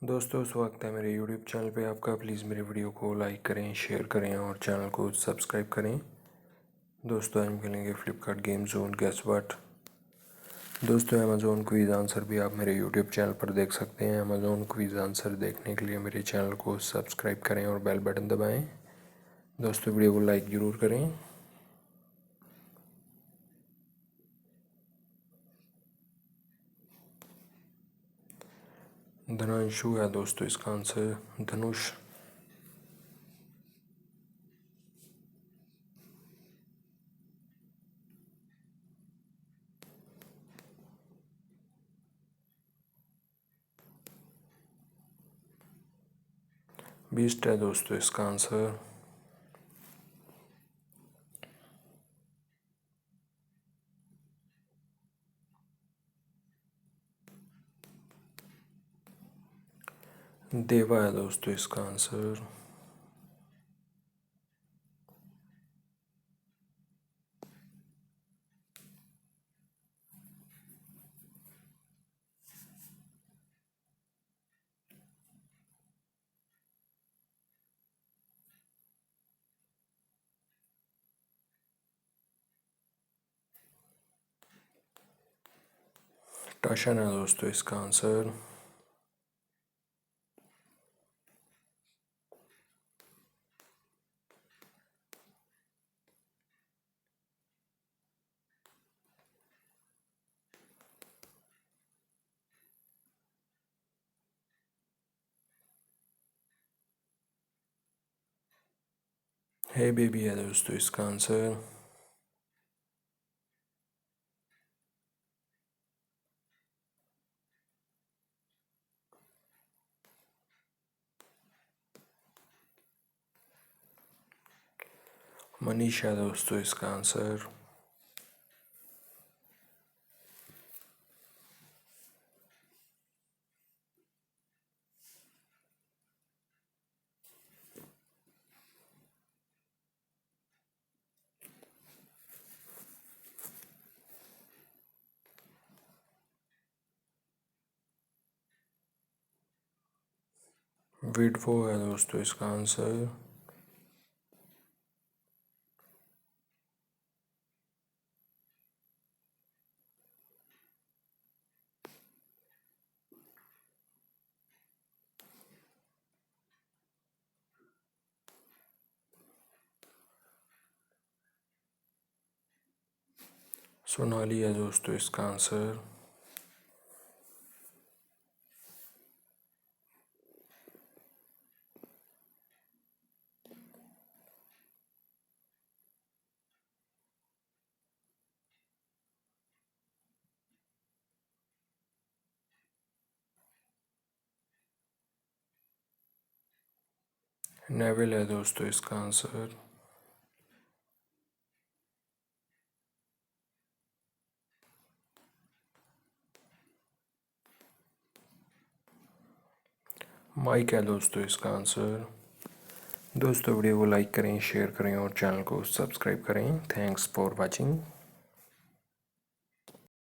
दोस्तों स्वागत है मेरे YouTube चैनल पे आपका। प्लीज़ मेरे वीडियो को लाइक करें, शेयर करें और चैनल को सब्सक्राइब करें। दोस्तों आज हम खेलेंगे Flipkart game zone guess what. दोस्तों अमेज़ॉन क्विज़ आंसर भी आप मेरे YouTube चैनल पर देख सकते हैं। अमेज़ॉन क्विज़ आंसर देखने के लिए मेरे चैनल को सब्सक्राइब करें और बेल बटन दबाएँ। दोस्तों वीडियो को लाइक ज़रूर करें। धनांशु है दोस्तों इसका आंसर, धनुष। बीस्ट है दोस्तों इसका आंसर। देवा है दोस्तों इसका आंसर। टशन है दोस्तों इसका आंसर। हे बेबी है दोस्तों इसका आंसर। मनीषा है दोस्तों इसका आंसर। विडफो है दोस्तों इसका आंसर। सोनाली है दोस्तों इसका आंसर। नेविल है दोस्तों इसका आंसर। माइक है दोस्तों इसका आंसर। दोस्तों वीडियो को लाइक करें, शेयर करें और चैनल को सब्सक्राइब करें। Thanks for watching.